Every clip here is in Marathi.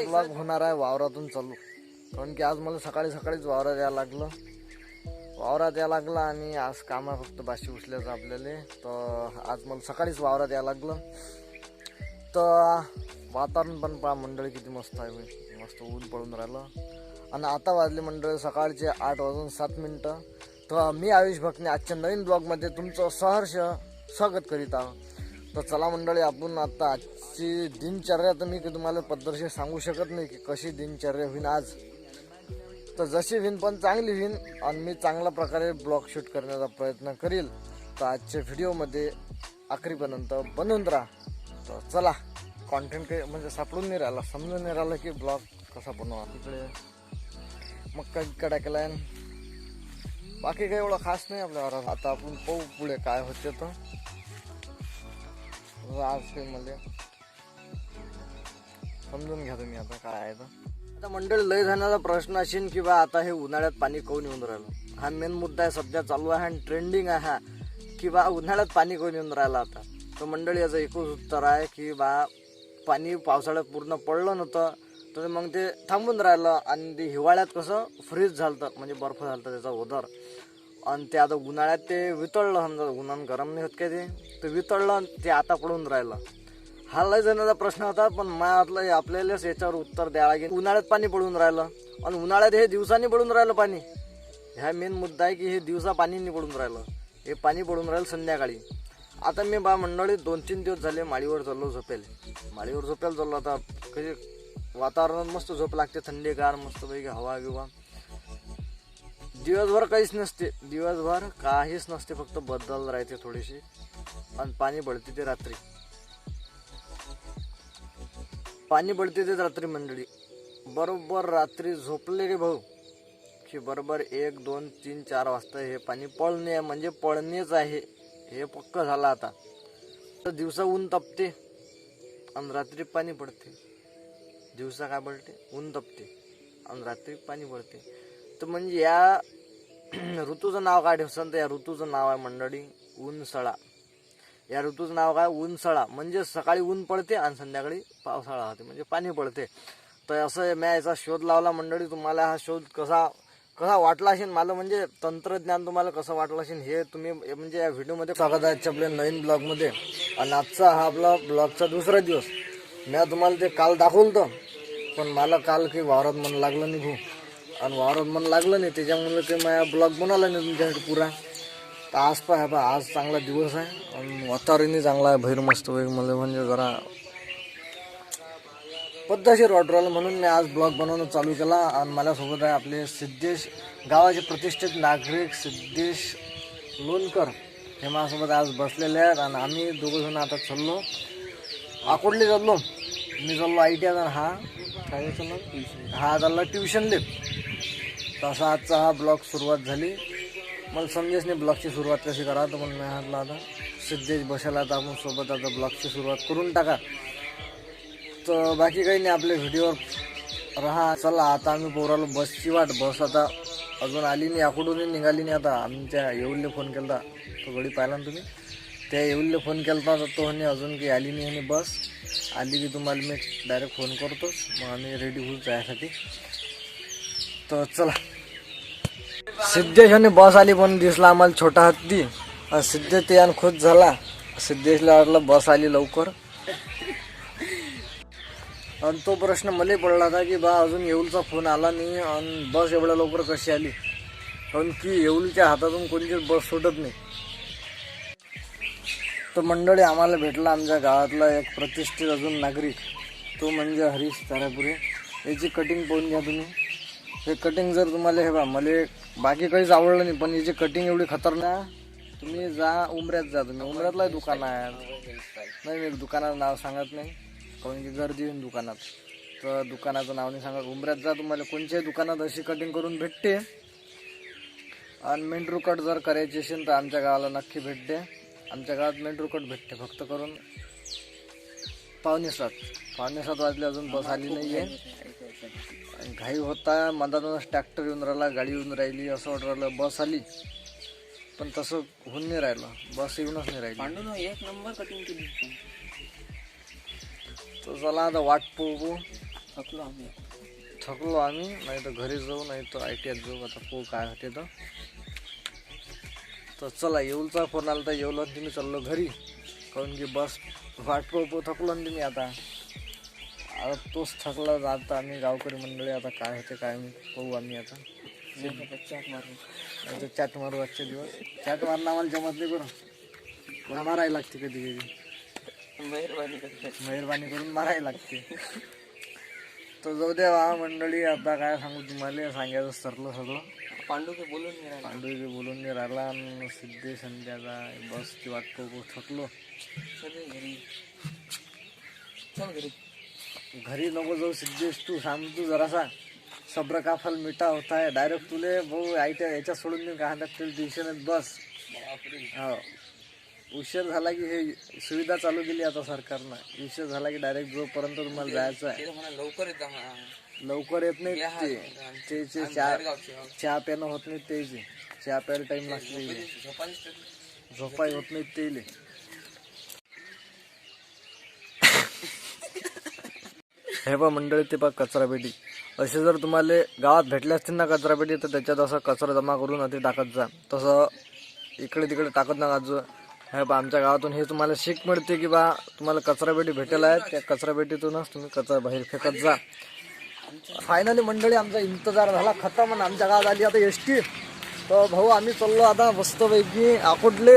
ब्लॉग होणार आहे वावरातून चालू, कारण की आज मला सकाळीच वावरात यायला लागलं आणि आज काम आहे फक्त बाशी उचल्याचं आपल्याला. तर आज मला सकाळीच वावरात यायला लागलं. तर वातावरण पण पहा मंडळी किती मस्त आहे, मस्त ऊन पडून राहिलं. आणि आता वाजले मंडळी सकाळचे 8:07. तर मी आयुष भकने आजच्या नवीन ब्लॉगमध्ये तुमचं सहर्ष स्वागत करीत आहोत. तर चला मंडळी, आपण आता आजची दिनचर्या तर मी तुम्हाला पद्धतशीर सांगू शकत नाही की कशी दिनचर्या होईन आज. तर जशी होईन पण चांगली होईन आणि मी चांगल्या प्रकारे ब्लॉग शूट करण्याचा प्रयत्न करील. तर आजच्या व्हिडिओमध्ये आखरीपर्यंत बनवून राहा. तर चला, कॉन्टेंट काही म्हणजे सापडून नाही राहिला, समजून नाही राहिलं की ब्लॉग कसा बनवा. तिकडे मक्का गिक्का टाकलाय, बाकी काही एवढं खास नाही आपल्या घरात. आता आपण पाहू पुढे काय होते. तर आज काही मला समजून घ्या तुम्ही आता काय आहे. तर आता मंडळी लय जाण्याचा प्रश्न असेल की बा आता हे उन्हाळ्यात पाणी कोण येऊन राहिलं. हा मेन मुद्दा आहे, सध्या चालू आहे आणि ट्रेंडिंग आहे हा, की बा उन्हाळ्यात पाणी कोण येऊन राहिलं आता. तर मंडळी याचं एकच उत्तर आहे की बा पाणी पावसाळ्यात पूर्ण पडलं नव्हतं तर मग ते थांबून राहिलं आणि ते हिवाळ्यात कसं फ्रीज झालं म्हणजे बर्फ झालं त्याचा ओदर. आणि ते आता उन्हाळ्यात ते वितळलं, समजा उन्हानं गरम नाही होत काय ते वितळलं ते आता पडून राहिलं. हा लय जणांचा प्रश्न होता, पण मला आपल्यालाच याच्यावर उत्तर द्यावं लागेल. उन्हाळ्यात पाणी पडून राहिलं आणि उन्हाळ्यात हे दिवसांनी पडून राहिलं पाणी. ह्या मेन मुद्दा आहे की हे दिवसा पाणी नाही पडून राहिलं, हे पाणी पडून राहिलं संध्याकाळी. आता मी बा मंडळी 2-3 दिवस झाले माळीवर चाललो झोपेल चाललो. आता कधी वातावरणात मस्त झोप लागते, थंडीगार मस्तपैकी हवा बिवा. दिवसभर काहीच नसते, दिवसभर काहीच नसते, फक्त बदल राहते थोडीशी आणि पाणी पडते ते रात्री. मंडळी बरोबर रात्री झोपले रे भाऊ की बरोबर 1, 2, 3, 4 वाजता हे पाणी पडणे म्हणजे पडणेच आहे, हे पक्क झालं आता. तर दिवसा ऊन तपते आणि रात्री पाणी पडते. दिवसा काय पडते, ऊन तपते आणि रात्री पाणी पडते. तर म्हणजे या ऋतूचं नाव काय ठेवसान तर या ऋतूचं नाव आहे मंडळी उन्हाळा. या ऋतूचं नाव काय, उन्हाळा. म्हणजे सकाळी ऊन पडते आणि संध्याकाळी पावसाळा होते म्हणजे पाणी पडते. तर असं मी याचा शोध लावला मंडळी. तुम्हाला हा शोध कसा वाटला असेल मला, म्हणजे तंत्रज्ञान तुम्हाला कसं वाटलं असेल हे तुम्ही म्हणजे या व्हिडिओमध्ये स्वागत आहे आपल्या नवीन ब्लॉगमध्ये. आणि आजचा हा आपला ब्लॉगचा दुसरा दिवस. मी तुम्हाला ते काल दाखवलं तर, पण मला काल काही वावरात मन लागलं नाही भाऊ, आणि वावरात मन लागलं नाही त्याच्यामुळे ते माझा ब्लॉग बनवला नाही तुमच्यासाठी पुरा. तर आज आज चांगला दिवस आहे आणि वातावरणही चांगला आहे, बाहेर मस्त वेग मला म्हणजे जरा पद्धतशीर वाटू राहिलं म्हणून मी आज ब्लॉग बनवणं चालू केला. आणि माझ्यासोबत आहे आपले सिद्धेश, गावाचे प्रतिष्ठित नागरिक सिद्धेश लोणकर, हे माझ्यासोबत आज बसलेले आहेत. आणि आम्ही दोघंजण आता चाललो आकोडले चाललो. मी चाललो ITI आणि हा चालला ट्युशनले. तसा आजचा हा ब्लॉग सुरुवात झाली. मला समजेच नाही ब्लॉगची सुरुवात कशी करा, तर मला नाही हातला आता सिद्धेश बसायला तर आपण सोबत आता ब्लॉगची सुरुवात करून टाका. तर बाकी काही नाही, आपल्या व्हिडिओवर राहा. चला आता आम्ही पोराला बसची वाट, बस आता अजून आली नाही, आकडून निघाली नाही. आता आमच्या येऊलले फोन केला, तो गडी पाहिला ना तुम्ही, त्या येऊलले फोन केला तर तो म्हणे अजून काही आली नाही आणि बस आली की तुम्हाला मी डायरेक्ट फोन करतोच. मग आम्ही रेडी होऊ जायसाठी. तर चला, सिद्धेश बस आली पण दिसला आम्हाला छोटा हत्ती. सिद्धेश ते यान खुश झाला, सिद्धेशला वाटलं बस आली लवकर. आणि तो प्रश्न मला पडला होता की बा अजून येऊलचा फोन आला नाही आणि बस एवढ्या लवकर कशी आली, कारण की येऊलच्या हातातून कोणतीच बस सुटत नाही. तर मंडळी आम्हाला भेटला आमच्या गावातला एक प्रतिष्ठित अजून नागरिक, तो म्हणजे हरीश तारापुरे. याची कटिंग पाहून घ्या तुम्ही. हे कटिंग जर तुम्हाला हे बा मला बाकी काहीच आवडलं नाही, पण याची कटिंग एवढी खतरनाक. तुम्ही जा उमऱ्यात जा, तुम्ही उमऱ्यातला दुकान आहे नाही, मी दुकानाचं नाव सांगत नाही कारण की गर्दी येईन दुकानात, तर दुकानाचं नाव नाही सांगत. उमऱ्यात जा, तुम्हाला कोणत्याही दुकानात अशी कटिंग करून भेटते. आणि मेंढरू कट जर करायची असेल तर आमच्या गावाला नक्की भेटते. आमच्या गावात मेंढरू कट भेटते फक्त करून 6:45 वाजले, अजून बस आली नाही आहे. घाई होता, मधातूनच ट्रॅक्टर येऊन राहिला, गाडी येऊन राहिली, असं वाटू राहिलं बस आली, पण तसं होऊन नाही राहिलं, बस येऊनच नाही राहिली. एक नंबर कटिंग केली. तर चला आता वाट पाहू थकलो आम्ही, नाही तर घरी जाऊ, नाही तर ITI जाऊ. आता पो काय होते तर चला. येऊलचा फोन आला तर येऊला तुम्ही चाललो घरी, काऊन की बस वाट पाहू थकलो ना तुम्ही. आता तोच थकला जाता आम्ही गावकरी मंडळी. आता काय होते काय मी पाहू आम्ही. आता चॅट मारू आजचे दिवस. चॅट मारणं आम्हाला जमत नाही बरं, मारायला लागते कधी कधी. मेहरबानी करून मारायला लागते. तर जाऊ द्या मंडळी. आता काय सांगू तुम्हाला, सांगायचं सरलं सगळं. पांडू के बोलून नाही राहिला आणि सिद्धेश संध्याचा बस ती वाट पाहू थकलो. घरी नको जाऊ सिद्धेश, तू सांग तू जरासा. सब्र का फल मिठा होता है. डायरेक्ट तुले भाऊ ITI याच्यात सोडून देऊन का ट्युशनच बस. हो, उशीर झाला की हे सुविधा चालू केली आता सरकारनं. उशीर झाला की डायरेक्ट जोपर्यंत तुम्हाला जायचं आहे लवकर येत नाही ते चहा प्यानं होत नाही. ते चहा प्यायला टाइम लागते, झोपाय होत नाही ते. हे बा मंडळी, ते बा कचरापेटी. असे जर तुम्हाला गावात भेटले असतील ना कचरापेटी, तर त्याच्यात असा कचरा जमा करून आधी टाकत जा. तसं इकडे तिकडे टाकत नका जो. हे बा आमच्या गावातून हे तुम्हाला शिक मिळते की बा तुम्हाला कचरापेटी भेटेल आहे, त्या कचरापेटीतूनच तुम्ही कचरा बाहेर फेकत जा. फायनली मंडळी आमचा इंतजार झाला खतम आणि आमच्या गावात आली आता ST. तर भाऊ आम्ही चाललो आता मस्तपैकी अकोटले.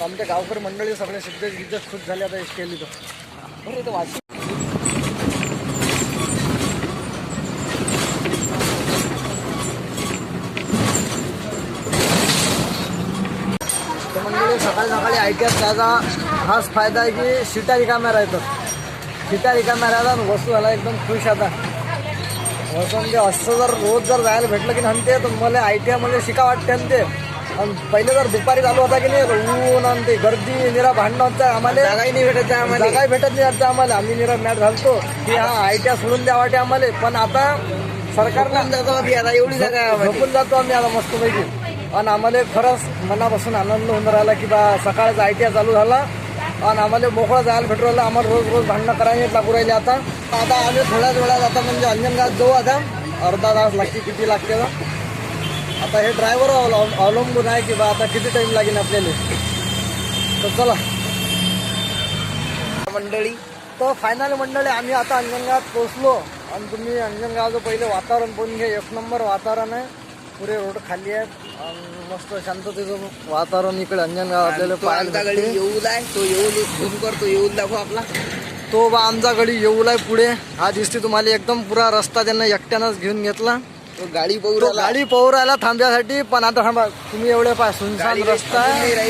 आमच्या गावकरी मंडळी सगळे सिद्धेश खुश झाले आता ST आली तर. मंडळी सकाळी सकाळी ITI त्याचा हाच फायदा आहे की सीटा रिकाम्या राहतात. सीटा रिकाम्या राहतात. वस्तू झाला एकदम खुश. आता वस्तू म्हणजे असं जर रोज जर जायला भेटलं की म्हणते तर मला ITI मध्ये शिका वाटते. आणि ते आणि पहिले जर दुपारी चालू होता की नाही ऊन आणि ते गर्दी निरा भांडणं होतं. आम्हाला जागाही नाही भेटत, जागाही भेटत नाही आता आम्हाला. आम्ही निरा मॅट घालतो की हा ITI सोडून द्या वाटे आम्हाला. पण आता सरकारनं आता एवढी जागा झोपून जातो आम्ही आता मस्तपैकी. आणि आम्हाला खरंच मनापासून आनंद होऊन राहिला की बा सकाळचा ITI चालू झाला आणि आम्हाला मोकळा जायला भेटू राहिला. आम्हाला रोज रोज भांडणं करायला लागू राहिले. आता आम्ही थोड्याच वेळात आता म्हणजे अंजनगावात जाऊ. आता अर्धा तास लागते, किती लागते आता हे ड्रायव्हर अवलंबून आहे की बा आता किती टाइम लागेल आपल्याला. तर चला मंडळी. तर फायनल मंडळी आम्ही आता अंजनगावात पोहोचलो. आणि तुम्ही अंजनगावचं पहिले वातावरण पाहून घ्या. 1 नंबर वातावरण आहे. पुरे रोड खाली आहेत. मस्त शांततेचं वातावरण इकडे अंजनगाव आपल्याला पाहायला येऊल दाखव आपला. तो बा आमचा गडी येऊल आहे पुढे. हा दिसते तुम्हाला एकदम पुरा रस्ता त्यांना एकट्यानंच घेऊन घेतला. गाडी पाहू राहिला थांब्यासाठी. पण आता थांबा तुम्ही एवढे पाय सुनसान रस्ता आहे.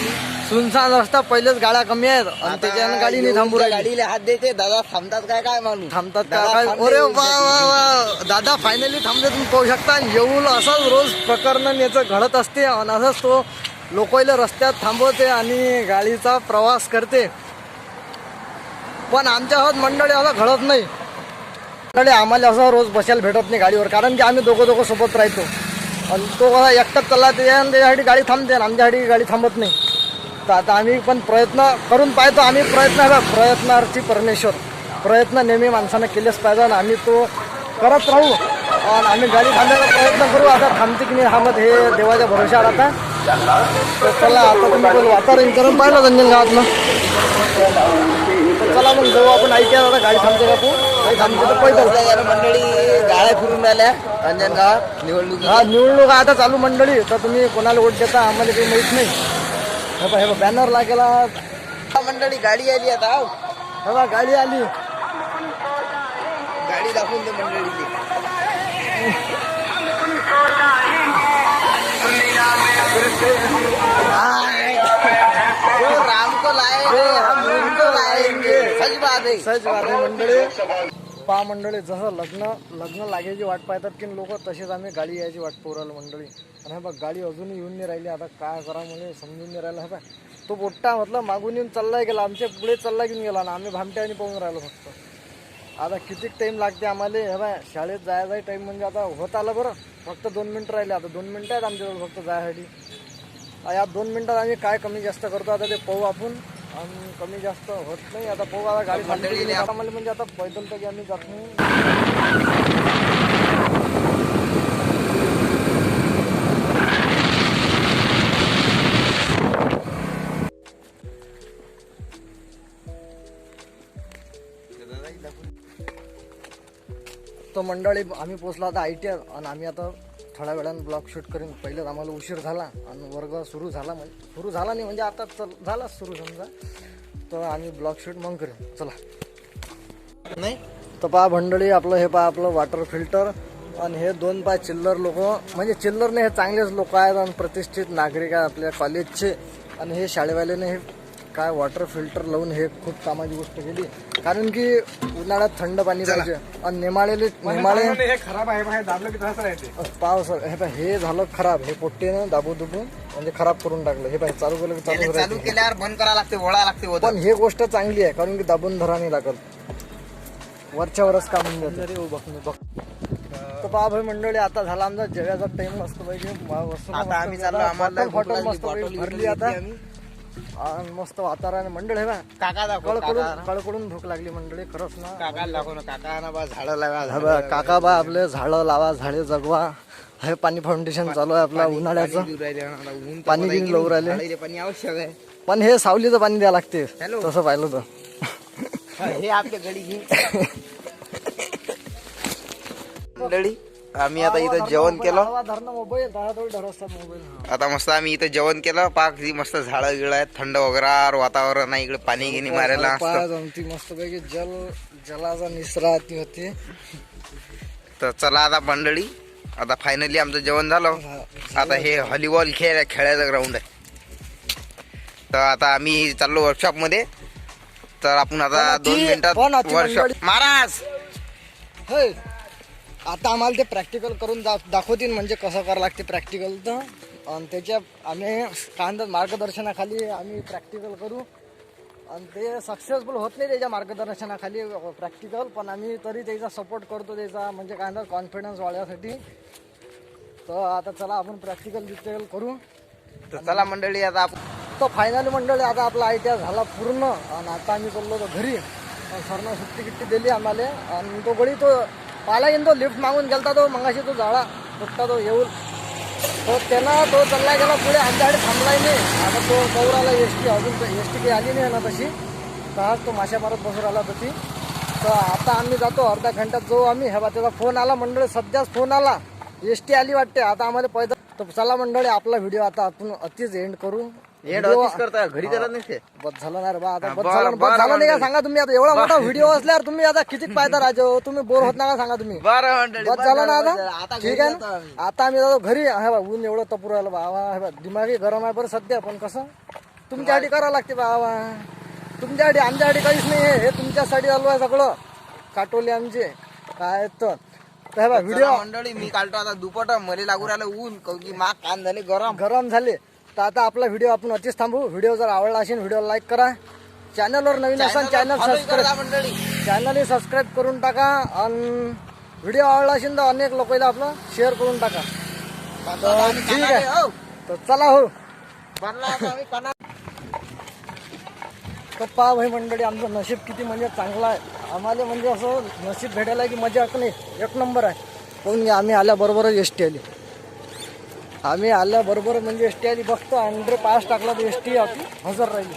सुनसान रस्ता. पहिलेच गाड्या कमी आहेत आणि त्याच्यानं गाडी नाही थांबू राहिली. गाडीला हात देते दादा. थांबतात काय माणूस थांबतात काय. अरे वा वा वा दादा फायनली थांबले. तुम्ही पाहू शकता येऊल असंच रोज प्रकरण याचं घडत असते. आणि असंच तो लोकांना रस्त्यात थांबवते आणि गाडीचा प्रवास करते. पण आमच्या हात मंडळी असं घडत नाही. आम्हाला असं रोज बसायला भेटत नाही गाडीवर, कारण की आम्ही दोघं सोबत राहतो. आणि तो कसा एकटाच चालला त्याच्यासाठी गाडी थांबते आणि आमच्यासाठी गाडी थांबत नाही. तर आता आम्ही पण प्रयत्न करून पाहतो. आम्ही प्रयत्नार्थी परमेश्वर. प्रयत्न नेहमी माणसानं केलेच पाहिजे आणि आम्ही तो करत राहू. आणि आम्ही गाडी थांबायचा प्रयत्न करू. आता थांबते की नाही थांबत हे देवाच्या भरोशावर. आता तर चला आता तुम्ही वातावरण करून पाहिलं अंजनगावातलं. तर चला मग जाऊ आपण. ITI आता गाडी थांबते का तू काही थांबते तर पैदल. मंडळी गाड्या फिरून राहिल्या अंजनगावात. निवडणूक आता चालू मंडळी. तर तुम्ही कोणाला वोट देता आम्हाला काही माहीत नाही. हे बॅनर लागेला मंडळी. गाडी आली आता. हे बा गाडी आली. गाडी दाखवून दे मंडळी. राम को लाएंगे हम उनको लाएंगे. सच बात आहे मंडळी. पहा मंडळी जसं लग्न लागायची वाट पाहतात की लोक, तसेच आम्ही गाडी यायची वाट पाहू राहिलो मंडळी. आणि हे बघ गाडी अजूनही येऊन नाही राहिली. आता काय करा मला समजून नाही राहिलं. हे बघ तो पोट्टा म्हटलं मागून येऊन चालला गेला, आमच्या पुढे चालला घेऊन गेला आणि आम्ही भामट्याने पाहून राहिलो फक्त. आता किती टाईम लागते आम्हाला. हे बघ शाळेत जायचा टाईम म्हणजे आता होत आलं बरं. फक्त 2 मिनटं राहिले. आता 2 मिनटं आहेत आमच्याजवळ फक्त जायसाठी. या 2 मिनटात आम्ही काय कमी जास्त करतो आता ते पाहू आपण. आणि कमी जास्त होत नाही. आता पाहू आता गाडी थांबली आम्हाला, म्हणजे आता पैदल तरी आम्ही जात नाही. तो मंडळी आम्ही पोचलो आता ITR आणि आम्ही आता थोड्या वेळानं ब्लॉग शूट करेन. पहिलेच आम्हाला उशीर झाला आणि वर्ग सुरू झाला, म्हणजे सुरू झाला नाही म्हणजे आता झालाच सुरू समजा, तर आम्ही ब्लॉग शूट मग करेन. चला नाही तर पहा मंडळी, आपलं हे पहा आपलं वॉटर फिल्टर आणि हे 2 पाय चिल्लर लोक, म्हणजे चिल्लर नाही हे चांगलेच लोक आहेत आणि प्रतिष्ठित नागरिक आहेत आपल्या कॉलेजचे. आणि हे शाळेवाल्याने हे काय वॉटर फिल्टर लावून हे खूप कामाची गोष्ट केली, कारण की उन्हाळ्यात थंड पाणी पाहिजे. आणि निमाळे खराब आहे दाबलं की तसं राहते. पाव सर हे झालं खराब, हे पोट्टेनं दाबू म्हणजे खराब करून टाकलं. हे पाहिजे चालू केलं की चालू केल्यावर बंद करावं लागते, वळा लागते. पण हे गोष्ट चांगली आहे, कारण की दाबून धरा नाही लागत, वरच्यावरच काम होऊन जाते. तर पहा भाई मंडळी, आता झाला आमचा जेवायचा टाइम. मस्त पाहिजे आम्ही चाललो, आम्हाला बॉटल मस्त भरली आता आणि मस्त वातावरण. मंडळ हे बा कळकडून भूक लागली मंडळी, खरंच ना. काका दाखव ना, काका ना बा झाडं लावा, काका बा आपले झाडं लावा, झाडे जगवा. हे पाणी फाउंडेशन चालू आहे आपला उन्हाळ्याचं, पाणी घेऊन लावून राहिले. पाणी आवश्यक आहे, पण हे सावलीचं पाणी द्यावं लागते तसं पाहिलं तर. हे आपल्या गडी घेऊन मंडळी आम्ही आता इथं जेवण केलं. आता मस्त आम्ही इथं जेवण केलं. पाक मस्त झाडं गिळ आहेत, थंड वगैरे वातावरण आहे इकडे, पाणी गिनी मारायला मस्त पैकी जलाचा निसरा होती. तर चला आता मंडळी, आता फायनली आमचं जेवण झालं. आता हे व्हॉलीबॉल खेळायचं ग्राउंड आहे. तर आता आम्ही चाललो वर्कशॉप मध्ये. तर आपण आता 2 मिनिटात वर्कशॉप. महाराज आता आम्हाला ते प्रॅक्टिकल करून दाखवतील, म्हणजे कसं करावं लागते प्रॅक्टिकल. तर आणि त्याच्या आम्ही काय मार्गदर्शनाखाली आम्ही प्रॅक्टिकल करू. आणि ते सक्सेसफुल होत नाही त्याच्या मार्गदर्शनाखाली प्रॅक्टिकल, पण आम्ही तरी त्याचा सपोर्ट करतो, त्याचा म्हणजे काय कॉन्फिडन्स वाढवण्यासाठी. तर आता चला आपण प्रॅक्टिकल डिटेल करू. तर चला मंडळी, आता तर फायनली मंडळी आता आपला ITR झाला पूर्ण. आणि आता आम्ही चाललो होतो घरी. सरनं सुट्टी गिट्टी दिली आम्हाला. आणि तो गडी तो पाला येईन, तो लिफ्ट मागून गेलता, तो मगाशी तो झाडा फुटता तो येऊन, तो त्यानं तो चालला गेला पुढे, आमच्याकडे थांबलाय नाही. आता तो गौराला ST अजून ST काही आली नाही ना तशी, तर आज तो माश्या मारत बसून आला तशी. तर आता आम्ही जातो अर्ध्या घंट्यात जाऊ आम्ही. हे बा त्याचा फोन आला मंडळी, सध्याच फोन आला, ST आली वाटते. आता आम्हाला पैदल. तर चला मंडळी, आपला व्हिडिओ आता आपण अतिच एंड करू. घरी करत नाही बस झालं ना रे बा, आता बस झालं नाही का सांगा तुम्ही. आता एवढा मोठा व्हिडिओ असल्यावर तुम्ही आता किती पाहता राजो, तुम्ही बोर होत ना का सांगा तुम्ही. बस झालं ना आता, ठीक आहे ना. आता आम्ही जातो घरी. हे बा ऊन एवढं तपूर राहिलं बाबा, हे बा दिमागी गरम आहे बरं सध्या, पण कसं तुमच्यासाठी करावं लागते बाबा. तुमच्यासाठी, आमच्यासाठी काहीच नाही, हे तुमच्यासाठी चालू आहे सगळं. काटोले आमचे काय तर हे बा व्हिडिओ मंडळी मी काढतो आता दुपट, मले लागू राहिलं ऊन, की माग कान झाले गरम झाले. तर आता आपला व्हिडिओ आपण अतिच थांबू. व्हिडिओ जर आवडला असेल व्हिडिओ लाईक करा. चॅनलवर नवीन असाल चॅनल सबस्क्राईब करून टाका. आणि व्हिडिओ आवडला असेल तर अनेक लोकांना आपलं शेअर करून टाका. ठीक आहे, तर चला हो. तर पहा भाई मंडळी, आमचं नशीब किती म्हणजे चांगलं आहे. आम्हाला म्हणजे असं नशीब भेटायला की मजा नाही, एक नंबर आहे. पण आम्ही आल्याबरोबरच ST आली. आम्ही आल्याबरोबर म्हणजे ST आली. बघतो अंडरपास टाकला तर ST आपली हजर राहिली.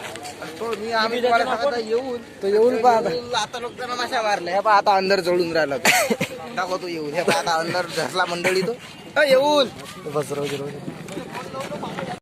येऊन पहा आता लोकांना माशा मारल्या. हे पहा आता अंदर जळून राहिला दाखवतो येऊन. हे पहा आता अंदर धसला मंडळी तो येऊन. बस रोज